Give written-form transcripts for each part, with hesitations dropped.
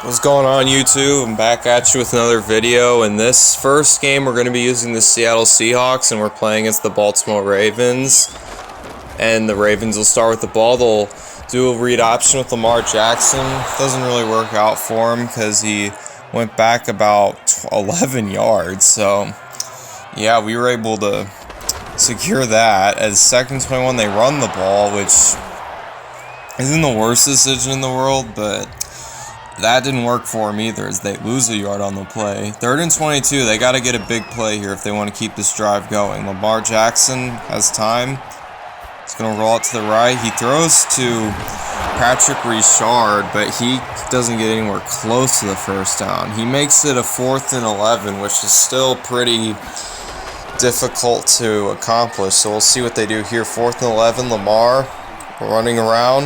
What's going on, YouTube? I'm back at you with another video. In this first game, we're going to be using the Seattle Seahawks, and we're playing against the Baltimore Ravens. And the Ravens will start with the ball. They'll do a read option with Lamar Jackson. Doesn't really work out for him because he went back about 11 yards. So, yeah, we were able to secure that. As second 21, they run the ball, which isn't the worst decision in the world, but that didn't work for them either, as they lose a yard on the play. 3rd and 22, they got to get a big play here if they want to keep this drive going. Lamar Jackson has time. He's going to roll it to the right. He throws to Patrick Richard, but he doesn't get anywhere close to the first down. He makes it a 4th and 11, which is still pretty difficult to accomplish. So we'll see what they do here. 4th and 11, Lamar running around.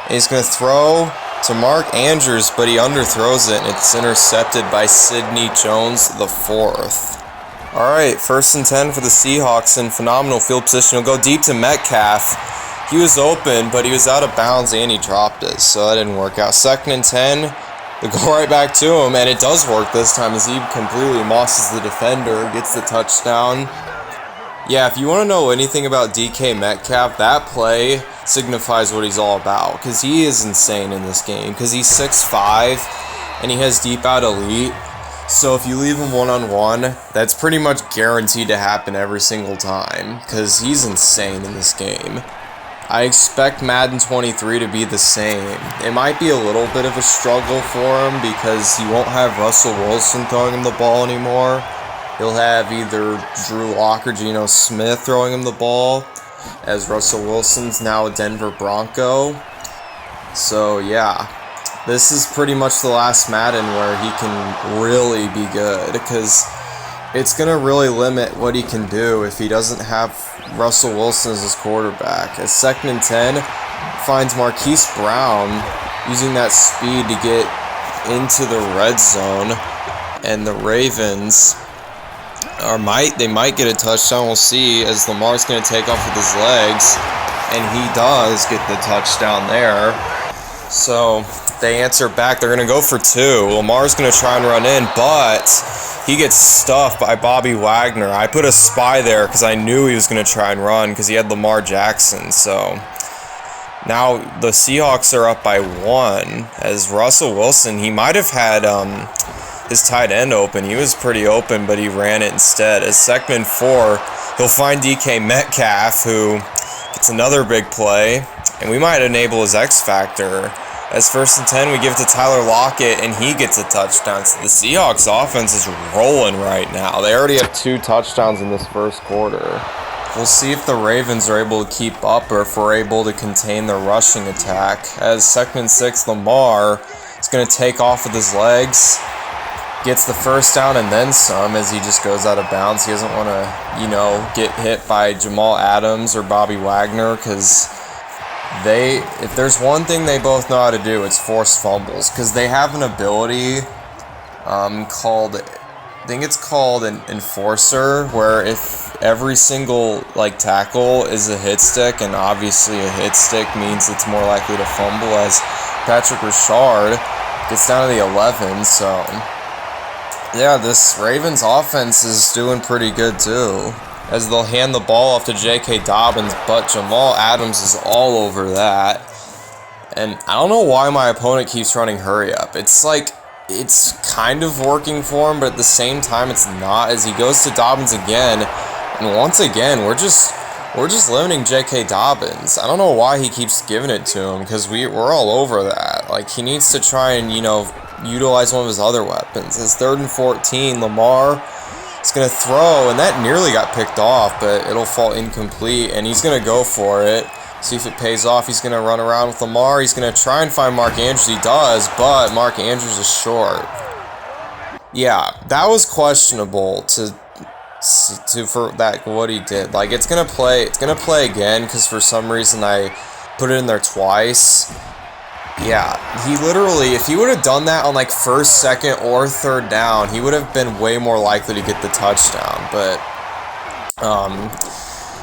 And he's going to throw to Mark Andrews, but he underthrows it, and it's intercepted by Sidney Jones the 4th. Alright, 1st and 10 for the Seahawks in phenomenal field position. He'll go deep to Metcalf. He was open, but he was out of bounds and he dropped it, so that didn't work out. 2nd and 10, they go right back to him, and it does work this time as he completely mosses the defender, gets the touchdown. Yeah, if you want to know anything about DK Metcalf, that play signifies what he's all about, because he is insane in this game, because he's 6'5", and he has deep out elite, so if you leave him one-on-one, that's pretty much guaranteed to happen every single time, because he's insane in this game. I expect Madden 23 to be the same. It might be a little bit of a struggle for him, because he won't have Russell Wilson throwing him the ball anymore. He'll have either Drew Lock or Geno Smith throwing him the ball, as Russell Wilson's now a Denver Bronco. So yeah, this is pretty much the last Madden where he can really be good, because it's going to really limit what he can do if he doesn't have Russell Wilson as his quarterback. As 2nd and 10, finds Marquise Brown using that speed to get into the red zone, and the Ravens might get a touchdown. We'll see, as Lamar's going to take off with his legs, and he does get the touchdown there. So they answer back. They're going to go for 2. Lamar's going to try and run in, but he gets stuffed by Bobby Wagner. I put a spy there because I knew he was going to try and run because he had Lamar Jackson. So now the Seahawks are up by 1, as Russell Wilson, he might have had his tight end open. He was pretty open, but he ran it instead. As 2nd and 4, he'll find DK Metcalf, who gets another big play, and we might enable his X Factor. As 1st and 10, we give it to Tyler Lockett, and he gets a touchdown. So the Seahawks offense is rolling right now. They already have 2 touchdowns in this first quarter. We'll see if the Ravens are able to keep up, or if we're able to contain their rushing attack. As 2nd and 6, Lamar is going to take off with his legs, gets the first down and then some, as he just goes out of bounds. He doesn't want to, get hit by Jamal Adams or Bobby Wagner, because if there's one thing they both know how to do, it's force fumbles, because they have an ability called, I think it's called an enforcer, where if every single tackle is a hit stick, and obviously a hit stick means it's more likely to fumble, as Patrick Richard gets down to the 11, so yeah, this Ravens offense is doing pretty good too, as they'll hand the ball off to J.K. Dobbins, but Jamal Adams is all over that. And I don't know why my opponent keeps running hurry up. It's kind of working for him, but at the same time it's not, as he goes to Dobbins again, and once again we're just limiting J.K. Dobbins. I don't know why he keeps giving it to him, because we're all over that. He needs to try and, utilize one of his other weapons. It's 3rd and 14, Lamar is going to throw, and that nearly got picked off, but it'll fall incomplete, and he's going to go for it, see if it pays off. He's going to run around with Lamar. He's going to try and find Mark Andrews. He does, but Mark Andrews is short. Yeah, that was questionable for what he did. It's going to play again, because for some reason I put it in there twice. Yeah, he literally, if he would have done that on 1st, 2nd, or 3rd down, he would have been way more likely to get the touchdown, but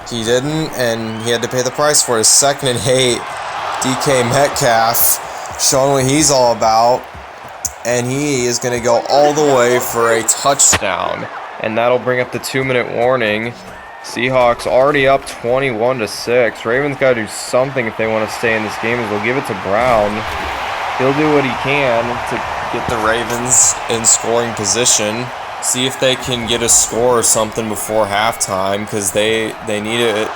he didn't, and he had to pay the price for it. 2nd and 8, DK Metcalf showing what he's all about. and he is going to go all the way for a touchdown. And that'll bring up the 2-minute warning. Seahawks already up 21-6. Ravens got to do something if they want to stay in this game, as they'll give it to Brown. He'll do what he can to get the Ravens in scoring position. See if they can get a score or something before halftime, because they need it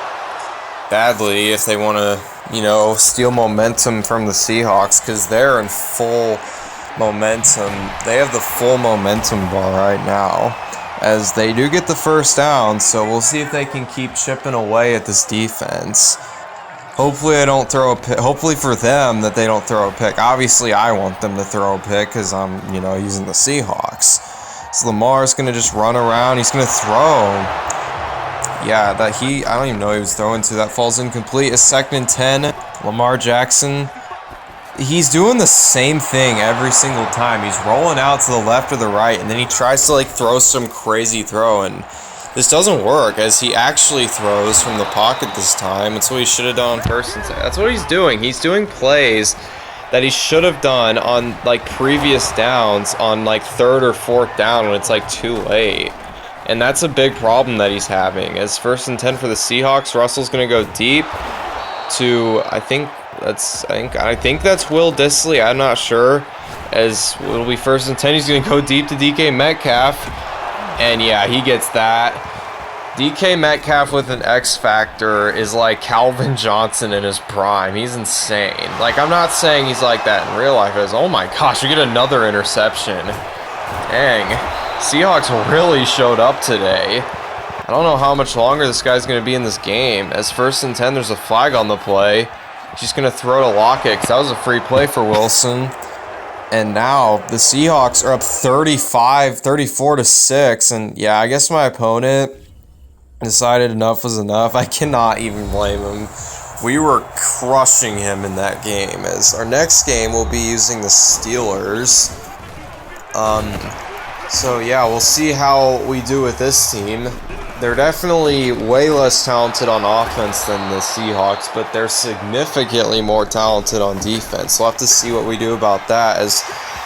badly if they want to, you know, steal momentum from the Seahawks, because they're in full momentum. They have the full momentum bar right now, as they do get the first down, so we'll see if they can keep chipping away at this defense. Hopefully I don't throw a pick. Hopefully for them that they don't throw a pick. Obviously I want them to throw a pick because I'm, you know, using the Seahawks. So Lamar's going to just run around. He's going to throw. Yeah, I don't even know he was throwing to. That falls incomplete. It's 2nd and 10. Lamar Jackson. He's doing the same thing every single time. He's rolling out to the left or the right, and then he tries to like throw some crazy throw, and this doesn't work, as he actually throws from the pocket this time. That's what he should have done on 1st and 10. That's what he's doing. He's doing plays that he should have done on like previous downs, on like 3rd or 4th down when it's like too late. And that's a big problem that he's having. As 1st and 10 for the Seahawks, Russell's going to go deep to, I think that's Will Dissly. I'm not sure. As it'll be 1st and 10, he's going to go deep to DK Metcalf. And yeah, he gets that. DK Metcalf with an X factor is like Calvin Johnson in his prime. He's insane. Like, I'm not saying he's like that in real life. As, oh my gosh, we get another interception. Dang. Seahawks really showed up today. I don't know how much longer this guy's going to be in this game. As 1st and 10, there's a flag on the play. He's going to throw to Lockett, because that was a free play for Wilson. And now the Seahawks are up 34-6. And yeah, I guess my opponent decided enough was enough. I cannot even blame him. We were crushing him in that game. As our next game, we'll be using the Steelers. So yeah, we'll see how we do with this team. They're definitely way less talented on offense than the Seahawks, but they're significantly more talented on defense. We'll have to see what we do about that. As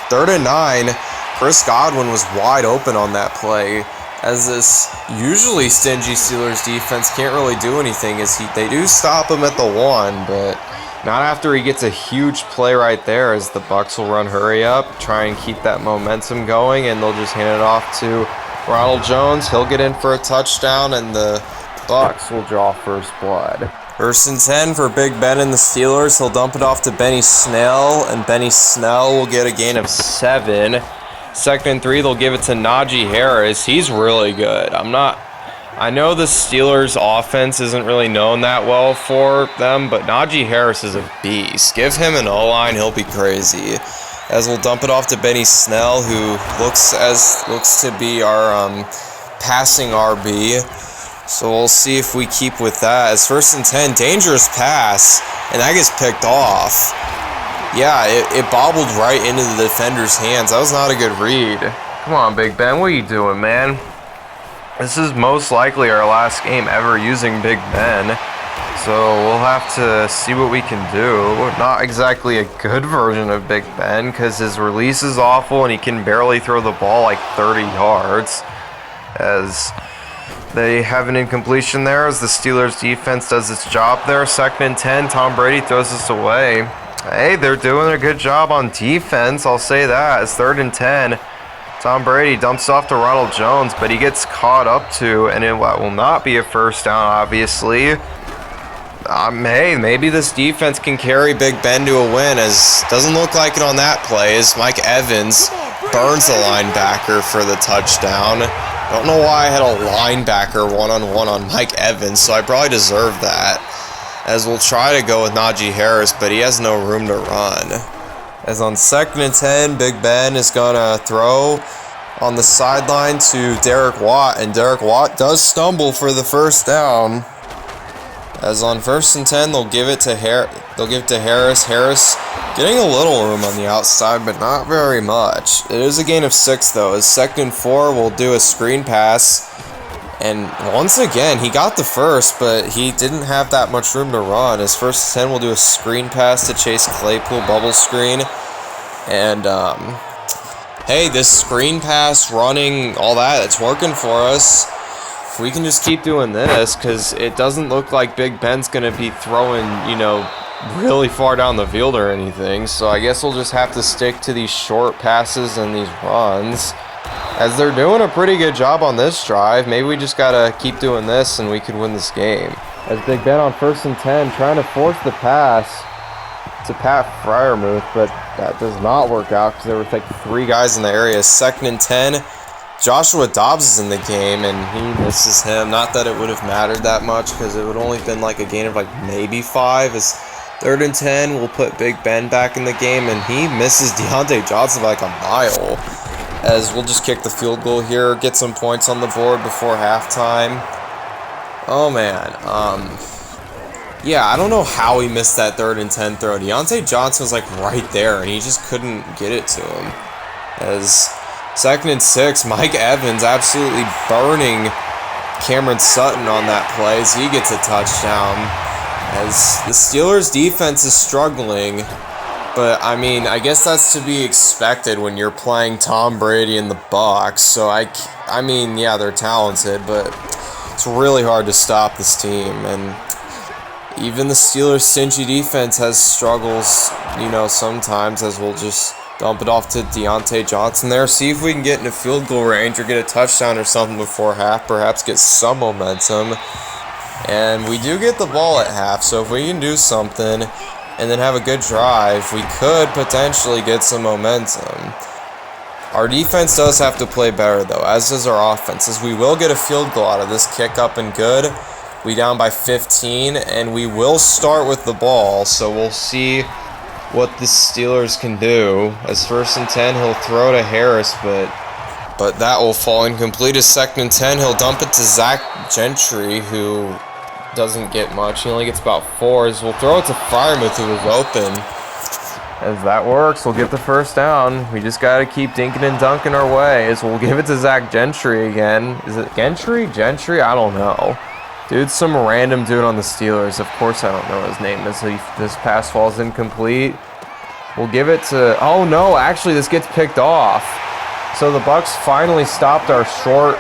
3rd and 9, Chris Godwin was wide open on that play, as this usually stingy Steelers defense can't really do anything, as they do stop him at the 1, but not after he gets a huge play right there, as the Bucs will run hurry up, try and keep that momentum going, and they'll just hand it off to Ronald Jones. He'll get in for a touchdown, and the Bucs will draw first blood. 1st and 10 for Big Ben and the Steelers. He'll dump it off to Benny Snell, and Benny Snell will get a gain of 7. 2nd and 3, they'll give it to Najee Harris. He's really good. I know the Steelers' offense isn't really known that well for them, but Najee Harris is a beast. Give him an O-line, he'll be crazy. As we'll dump it off to Benny Snell, who looks to be our passing RB. So we'll see if we keep with that. As 1st and 10, dangerous pass, and that gets picked off. Yeah, it bobbled right into the defender's hands. That was not a good read. Come on, Big Ben, what are you doing, man? This is most likely our last game ever using Big Ben. So we'll have to see what we can do. Not exactly a good version of Big Ben, because his release is awful and he can barely throw the ball like 30 yards. As they have an incompletion there, as the Steelers defense does its job there. 2nd and 10, Tom Brady throws this away. Hey, they're doing a good job on defense, I'll say that. It's 3rd and 10. Tom Brady dumps off to Ronald Jones, but he gets caught up to, and it will not be a first down, obviously. Hey, maybe this defense can carry Big Ben to a win, as doesn't look like it on that play, as Mike Evans burns the linebacker for the touchdown. Don't know why I had a linebacker one-on-one on Mike Evans, so I probably deserve that. As we'll try to go with Najee Harris, but he has no room to run. As on 2nd and 10, Big Ben is going to throw on the sideline to Derek Watt, and Derek Watt does stumble for the first down. As on 1st and 10, they'll give it to Harris. Harris getting a little room on the outside, but not very much. It is a gain of 6, though. As 2nd and 4, we'll do a screen pass. And once again, he got the first, but he didn't have that much room to run. As 1st and 10, we'll do a screen pass to Chase Claypool, bubble screen. And hey, this screen pass, running, all that, it's working for us. If we can just keep doing this, because it doesn't look like Big Ben's going to be throwing, you know, really far down the field or anything. So I guess we'll just have to stick to these short passes and these runs, as they're doing a pretty good job on this drive. Maybe we just got to keep doing this and we could win this game. As Big Ben on 1st and 10, trying to force the pass to Pat Fryermuth, but that does not work out because there were like 3 guys in the area. 2nd and 10. Joshua Dobbs is in the game, and he misses him. Not that it would have mattered that much, because it would only been like a gain of like maybe 5. As 3rd and 10, we'll put Big Ben back in the game, and he misses Deontay Johnson by like a mile. As we'll just kick the field goal here, get some points on the board before halftime. Oh man, yeah, I don't know how he missed that 3rd and 10 throw. Deontay Johnson was like right there, and he just couldn't get it to him. As 2nd and 6, Mike Evans absolutely burning Cameron Sutton on that play as he gets a touchdown. As the Steelers' defense is struggling, but I mean, I guess that's to be expected when you're playing Tom Brady in the Bucs. So I mean, yeah, they're talented, but it's really hard to stop this team. And even the Steelers' stingy defense has struggles, you know, sometimes, as we'll just dump it off to Deontay Johnson there. See if we can get into field goal range or get a touchdown or something before half. Perhaps get some momentum. And we do get the ball at half, so if we can do something and then have a good drive, we could potentially get some momentum. Our defense does have to play better, though, as does our offense, as we will get a field goal out of this kick up and good. We down by 15, and we will start with the ball, so we'll see what the Steelers can do. As 1st and 10, he'll throw to Harris, but that will fall incomplete. As 2nd and 10, he'll dump it to Zach Gentry, who doesn't get much. He only gets about 4. As we'll throw it to Fryermuth, who was open. As that works, we'll get the 1st down. We just got to keep dinking and dunking our way. As we'll give it to Zach Gentry again. Is it Gentry? Gentry? I don't know. Dude's some random dude on the Steelers. Of course I don't know his name. As this pass falls incomplete. We'll give it to... Oh, no. Actually, this gets picked off. So the Bucs finally stopped our short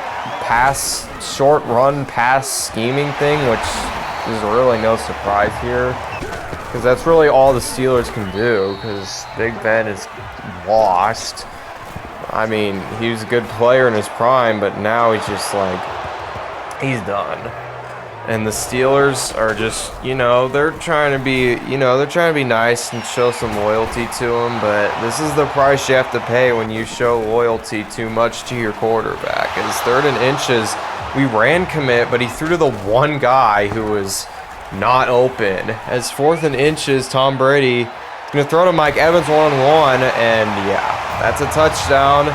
run pass scheming thing, which is really no surprise here. Because that's really all the Steelers can do, because Big Ben is lost. I mean, he was a good player in his prime, but now he's just like... he's done. And the Steelers are just, you know, they're trying to be nice and show some loyalty to him, but this is the price you have to pay when you show loyalty too much to your quarterback. As 3rd and inches, we ran commit, but he threw to the one guy who was not open. As 4th and inches, Tom Brady is going to throw to Mike Evans 1-on-1, and yeah, that's a touchdown.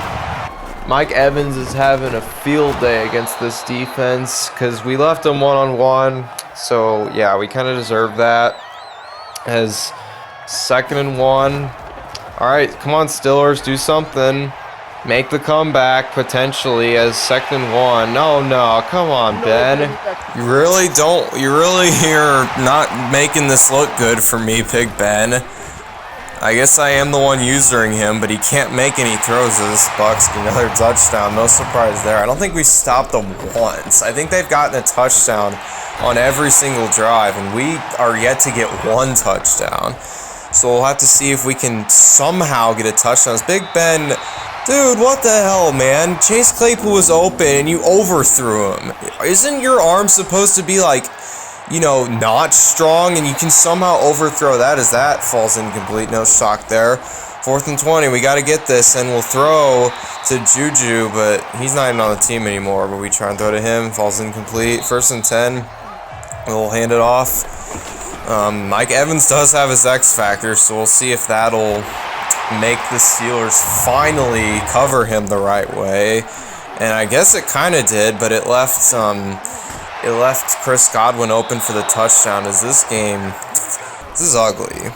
Mike Evans is having a field day against this defense because we left him 1-on-1. So, yeah, we kind of deserve that. As 2nd and 1. All right, come on, Steelers, do something. Make the comeback, potentially, as 2nd and 1. No, come on, Ben. You really are not making this look good for me, Big Ben. I guess I am the one using him, but he can't make any throws to this Bucs. Another touchdown, no surprise there. I don't think we stopped them once. I think they've gotten a touchdown on every single drive, and we are yet to get 1 touchdown. So we'll have to see if we can somehow get a touchdown. It's Big Ben, dude, what the hell, man? Chase Claypool was open, and you overthrew him. Isn't your arm supposed to be like, you know, not strong, and you can somehow overthrow that as that falls incomplete? No shock there. 4th and 20, we got to get this, and we'll throw to Juju, but he's not even on the team anymore, but we try and throw to him, falls incomplete. 1st and 10, we'll hand it off. Mike Evans does have his X factor, so we'll see if that'll make the Steelers finally cover him the right way, and I guess it kind of did, but it left Chris Godwin open for the touchdown. As this is ugly.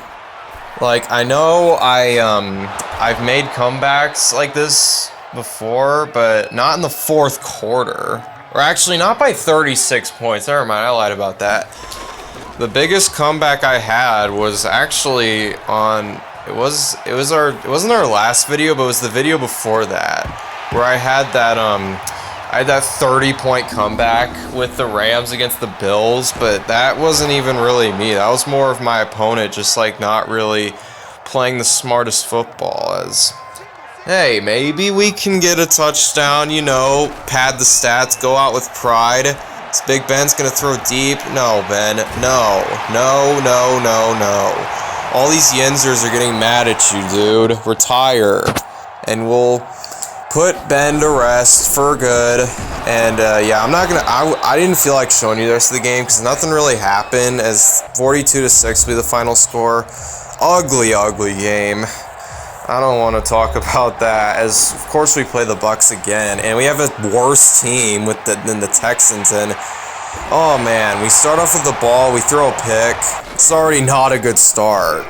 Like, I know I've made comebacks like this before, but not in the 4th quarter. Or actually, not by 36 points. Never mind, I lied about that. The biggest comeback I had was actually It wasn't our last video, but it was the video before that, where I had that 30-point comeback with the Rams against the Bills, but that wasn't even really me. That was more of my opponent just like not really playing the smartest football. As, hey, maybe we can get a touchdown, you know, pad the stats, go out with pride. This Big Ben's gonna throw deep. No, Ben. No. No, no, no, no. All these Yenzers are getting mad at you, dude. Retire. And we'll put Ben to rest for good. And, yeah, I'm not gonna... I didn't feel like showing you the rest of the game because nothing really happened, as 42-6 will be the final score. Ugly, ugly game. I don't want to talk about that, as of course we play the Bucks again, and we have a worse team than the Texans, and oh man, we start off with the ball, we throw a pick. It's already not a good start.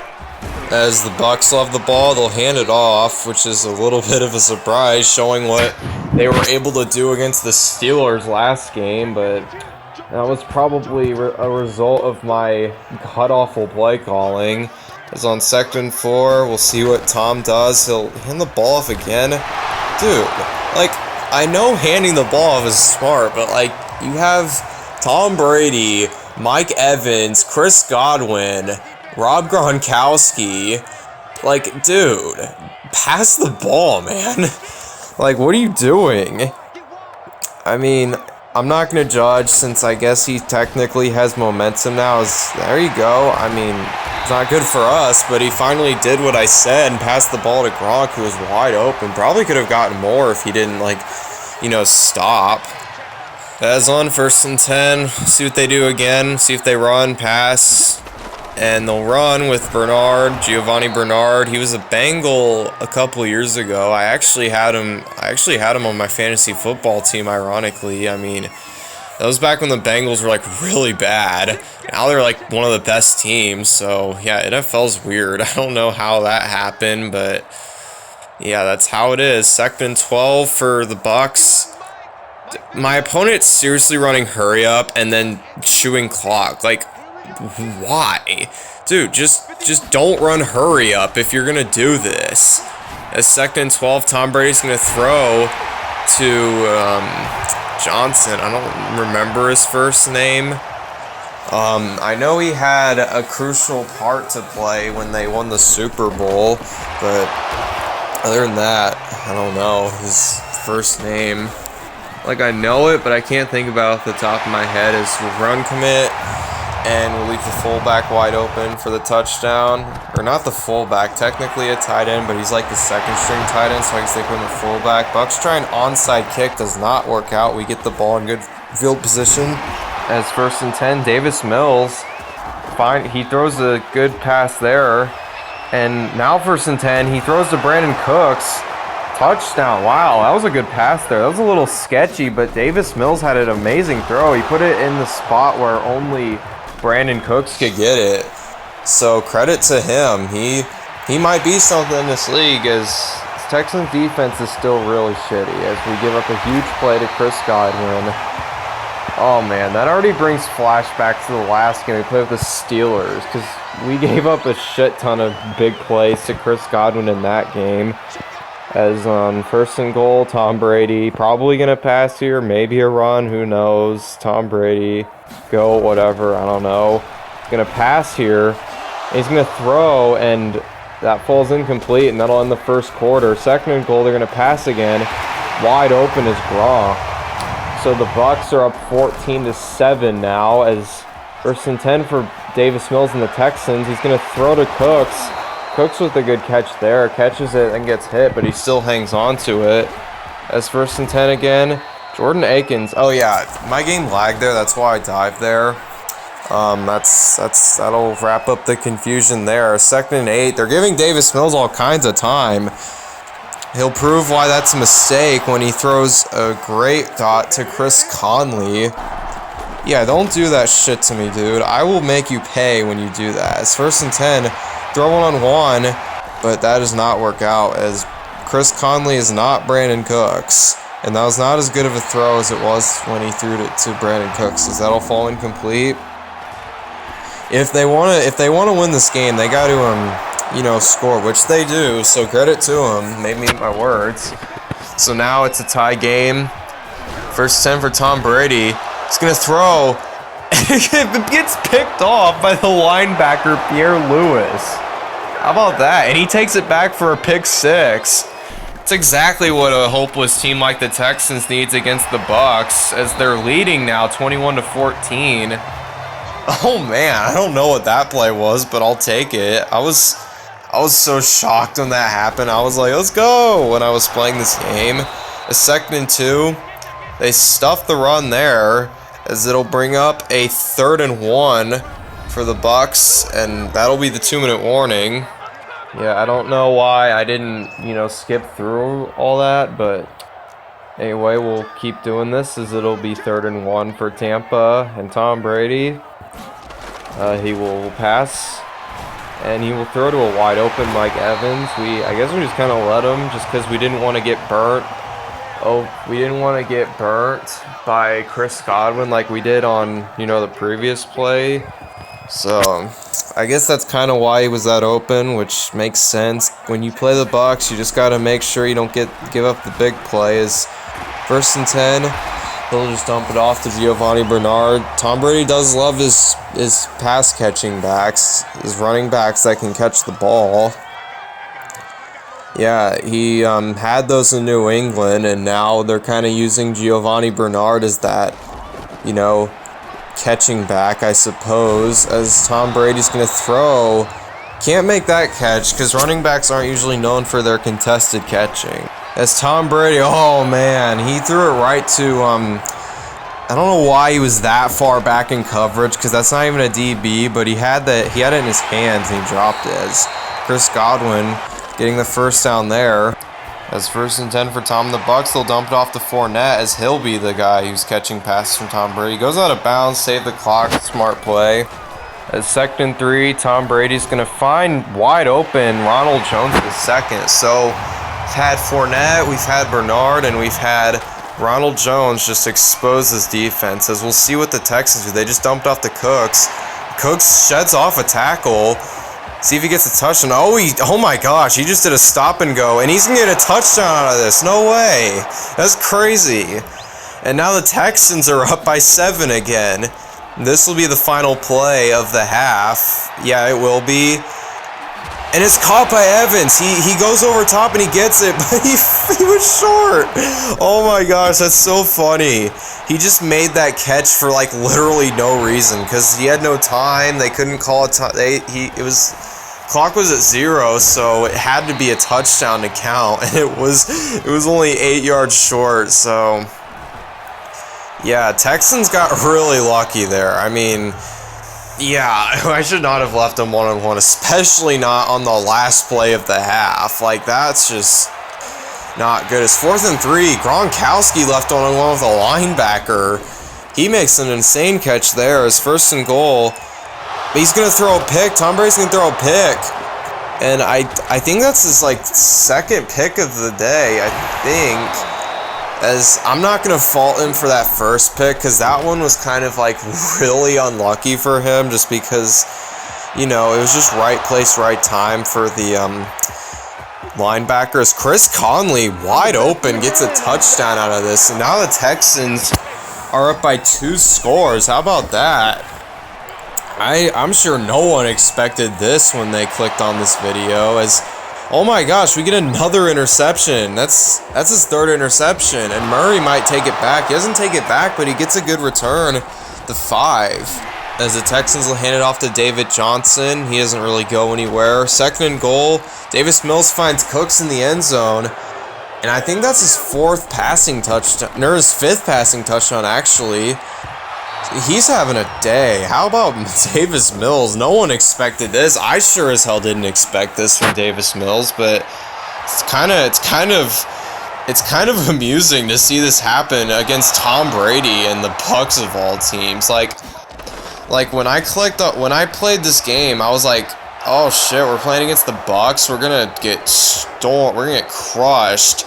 As the Bucks will have the ball, they'll hand it off, which is a little bit of a surprise, showing what they were able to do against the Steelers last game, but that was probably a result of my god-awful play calling. As on 2nd and 4, we'll see what Tom does. He'll hand the ball off again. Dude, like, I know handing the ball off is smart, but, like, you have Tom Brady, Mike Evans, Chris Godwin, Rob Gronkowski. Like, dude, pass the ball, man. Like, what are you doing? I mean, I'm not going to judge, since I guess he technically has momentum now. There you go. I mean, it's not good for us, but he finally did what I said and passed the ball to Gronk, who was wide open. Probably could have gotten more if he didn't, like, you know, stop. As on 1st and 10, see what they do again. See if they run, pass, and they'll run with Bernard, Giovanni Bernard. He was a Bengal a couple years ago. I actually had him on my fantasy football team, ironically. I mean, that was back when the Bengals were, like, really bad. Now they're, like, one of the best teams. So, yeah, NFL's weird. I don't know how that happened, but, yeah, that's how it is. 2nd and 12 for the Bucks. My opponent's seriously running hurry up and then chewing clock. Like, why? Dude, just don't run hurry up if you're going to do this. As 2nd and 12, Tom Brady's going to throw to Johnson. I don't remember his first name. I know he had a crucial part to play when they won the Super Bowl, but other than that, I don't know his first name. Like, I know it, but I can't think about it off the top of my head. Is run commit, and we'll leave the fullback wide open for the touchdown. Or not the fullback, technically a tight end, but he's like the 2nd string tight end, so I guess they put him a fullback. Bucks try an onside kick, does not work out. We get the ball in good field position. As 1st and 10, Davis Mills, he throws a good pass there. And now 1st and 10, he throws to Brandon Cooks. Touchdown. Wow, that was a good pass there. That was a little sketchy, but Davis Mills had an amazing throw. He put it in the spot where only Brandon Cooks could get it. So credit to him. He might be something in this league, as Texans defense is still really shitty, as we give up a huge play to Chris Godwin. Oh man, that already brings flashbacks to the last game we played with the Steelers, because we gave up a shit ton of big plays to Chris Godwin in that game. As on 1st and goal, Tom Brady probably going to pass here, maybe a run, who knows. Tom Brady, go, whatever, I don't know. He's going to pass here, and he's going to throw, and that falls incomplete, and that'll end the 1st quarter. 2nd and goal, they're going to pass again. Wide open is Gronk. So the Bucks are up 14-7 now, as 1st and 10 for Davis Mills and the Texans. He's going to throw to Cooks. Cooks with a good catch there, catches it and gets hit, but he still hangs on to it. As 1st and 10 again, Jordan Akins. Oh yeah, my game lagged there, that's why I dived there. That'll wrap up the confusion there. 2nd and 8, they're giving Davis Mills all kinds of time. He'll prove why that's a mistake when he throws a great dot to Chris Conley. Yeah, don't do that shit to me, dude. I will make you pay when you do that. It's 1st and 10. Throw one-on-one, but that does not work out, as Chris Conley is not Brandon Cooks. And that was not as good of a throw as it was when he threw it to Brandon Cooks, as that'll fall incomplete. If they want to win this game, they got to you know, score, which they do, so credit to them. Made me eat my words. So now it's a tie game. First 10 for Tom Brady. He's going to throw. It gets picked off by the linebacker, Pierre Lewis. How about that? And he takes it back for a pick six. It's exactly what a hopeless team like the Texans needs against the Bucs, as they're leading now 21-14. Oh man, I don't know what that play was, but I'll take it. I was so shocked when that happened. I was like, let's go, when I was playing this game. A 2nd and 2. They stuffed the run there, as it'll bring up a 3rd and 1 for the Bucs, and that'll be the 2-minute warning. Yeah, I don't know why I didn't, you know, skip through all that, but anyway, we'll keep doing this, as it'll be 3rd and 1 for Tampa and Tom Brady. He will pass, and he will throw to a wide open Mike Evans. I guess we just kind of let him, just because we didn't want to get burnt. We didn't want to get burnt by Chris Godwin like we did on, you know, the previous play. So I guess that's kind of why he was that open, which makes sense. When you play the Bucs, you just got to make sure you don't give up the big plays. 1st and 10, he'll just dump it off to Giovanni Bernard. Tom Brady does love his pass catching backs, his running backs that can catch the ball. Yeah, he had those in New England, and now they're kind of using Giovanni Bernard as that, you know, catching back, I suppose, as Tom Brady's going to throw. Can't make that catch, because running backs aren't usually known for their contested catching. As Tom Brady, oh man, he threw it right to, I don't know why he was that far back in coverage, because that's not even a DB, but he had it in his hands, and he dropped it, as Chris Godwin getting the first down there. As 1st and 10 for Tom, the Bucs, they'll dump it off to Fournette, as he'll be the guy who's catching passes from Tom Brady. Goes out of bounds, save the clock, smart play. As 2nd and 3, Tom Brady's going to find wide open Ronald Jones the second. So we've had Fournette, we've had Bernard, and we've had Ronald Jones just expose his defense. As we'll see what the Texans do. They just dumped off to Cooks. Cooks sheds off a tackle. See if he gets a touchdown. Oh my gosh, he just did a stop and go, and he's gonna get a touchdown out of this. No way. That's crazy. And now the Texans are up by 7 again. This will be the final play of the half. Yeah, it will be. And it's caught by Evans. He goes over top and he gets it, but he was short. Oh my gosh, that's so funny. He just made that catch for like literally no reason, because he had no time. They couldn't call it. Clock was at 0, so it had to be a touchdown to count, and it was only 8 yards short. So yeah, Texans got really lucky there. I mean, yeah, I should not have left him one-on-one, especially not on the last play of the half. Like, that's just not good. It's 4th and 3. Gronkowski left one-on-one with a linebacker. He makes an insane catch there. It's 1st and goal. But he's going to throw a pick. Tom Brady's going to throw a pick. And I think that's his, like, 2nd pick of the day, I think. As I'm not going to fault him for that first pick, because that one was kind of, like, really unlucky for him, just because, you know, it was just right place, right time for the linebackers. Chris Conley, wide open, gets a touchdown out of this. And now the Texans are up by 2 scores. How about that? I'm sure no one expected this when they clicked on this video, as oh my gosh, we get another interception. That's his 3rd interception, and Murray might take it back. He doesn't take it back, but he gets a good return, the 5. As the Texans will hand it off to David Johnson. He doesn't really go anywhere. 2nd and goal. Davis Mills finds Cooks in the end zone, and I think that's his 4th passing touchdown, or his 5th passing touchdown, actually. He's having a day. How about Davis Mills? No one expected this. I sure as hell didn't expect this from Davis Mills, but it's kind of amusing to see this happen against Tom Brady and the Bucs of all teams. Like when I played this game, I was like, oh shit, we're playing against the Bucs. We're gonna get crushed,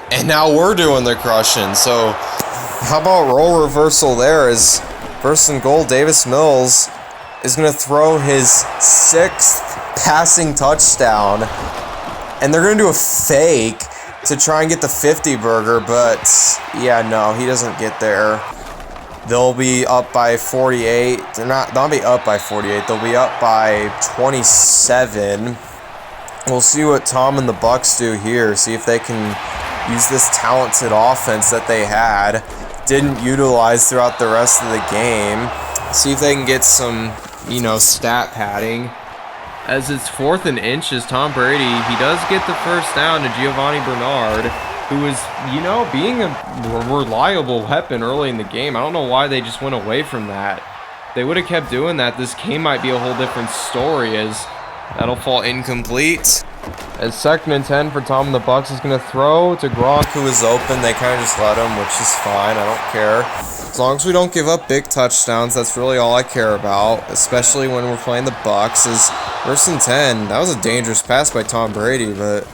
and now we're doing the crushing. So how about role reversal there? Is 1st and goal. Davis Mills is going to throw his 6th passing touchdown. And they're going to do a fake to try and get the 50 burger, but yeah, no, he doesn't get there. They'll be up by 48. They'll be up by 48. They'll be up by 27. We'll see what Tom and the Bucks do here. See if they can use this talented offense that they didn't utilize throughout the rest of the game. See if they can get some, stat padding. As it's 4th and inches, Tom Brady, he does get the first down to Giovanni Bernard, who is, being a reliable weapon early in the game. I don't know why they just went away from that. If they would have kept doing that, this game might be a whole different story, as that'll fall incomplete. As 2nd and 10 for Tom and the Bucks is going to throw to Gronk, who is open. They kind of just let him, which is fine. I don't care. As long as we don't give up big touchdowns, that's really all I care about, especially when we're playing the Bucks. Is 1st and 10. That was a dangerous pass by Tom Brady, but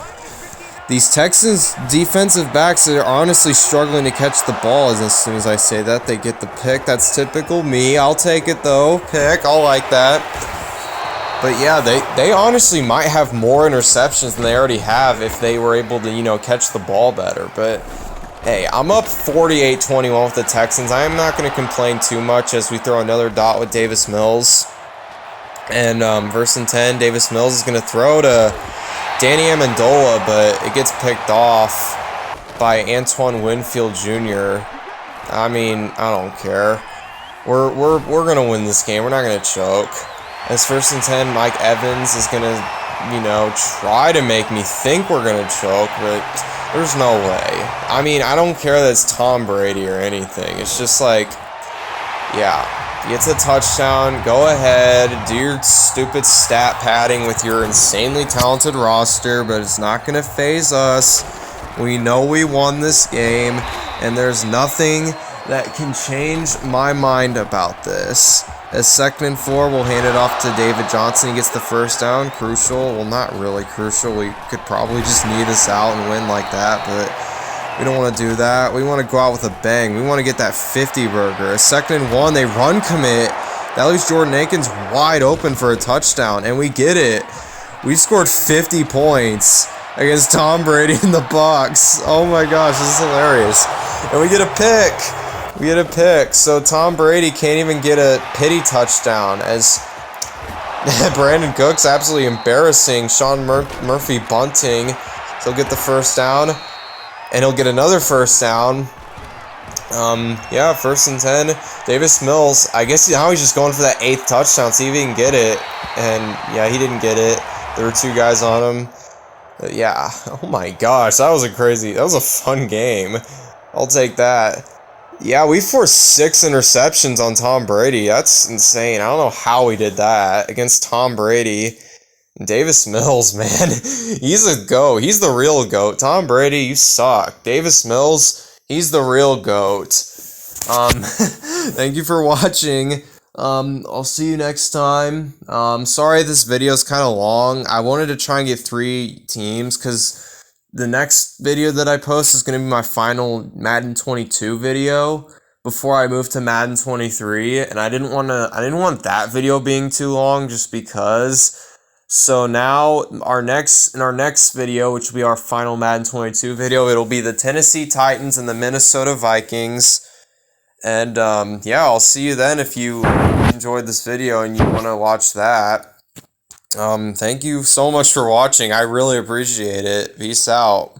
these Texans defensive backs are honestly struggling to catch the ball. As soon as I say that, they get the pick. That's typical me. I'll take it, though. Pick. I'll like that. But yeah, they honestly might have more interceptions than they already have if they were able to, catch the ball better. But hey, I'm up 48-21 with the Texans. I am not going to complain too much as we throw another dot with Davis Mills. And 1st and 10, Davis Mills is going to throw to Danny Amendola, but it gets picked off by Antoine Winfield Jr. I mean, I don't care. We're going to win this game. We're not going to choke. As 1st and 10, Mike Evans is going to, try to make me think we're going to choke, but there's no way. I mean, I don't care that it's Tom Brady or anything. It's just like, yeah, gets a touchdown, go ahead, do your stupid stat padding with your insanely talented roster, but it's not going to faze us. We know we won this game, and there's nothing that can change my mind about this. As 2nd and 4, we'll hand it off to David Johnson. He gets the first down. Crucial. Well, not really crucial. We could probably just knee this out and win like that, but we don't want to do that. We want to go out with a bang. We want to get that 50 burger. As 2nd and 1, they run commit. That leaves Jordan Akins wide open for a touchdown, and we get it. We scored 50 points against Tom Brady and the Bucks. Oh my gosh, this is hilarious. And we get a pick. We get a pick, so Tom Brady can't even get a pity touchdown as Brandon Cooks absolutely embarrassing Sean Murphy bunting. So he'll get the first down, and he'll get another first down. Yeah, 1st and 10. Davis Mills, I guess now he's just going for that 8th touchdown, see if he can get it. And yeah, he didn't get it. There were 2 guys on him. But yeah, oh my gosh, that was a fun game. I'll take that. Yeah, we forced 6 interceptions on Tom Brady. That's insane. I don't know how we did that against Tom Brady. Davis Mills, man, he's a GOAT. He's the real GOAT. Tom Brady, you suck. Davis Mills, he's the real GOAT. Thank you for watching. I'll see you next time. Sorry this video is kind of long. I wanted to try and get 3 teams because the next video that I post is going to be my final Madden 22 video before I move to Madden 23, and I didn't want that video being too long just because. So now in our next video, which will be our final Madden 22 video, it'll be the Tennessee Titans and the Minnesota Vikings. And yeah, I'll see you then if you enjoyed this video and you want to watch that. Thank you so much for watching. I really appreciate it. Peace out.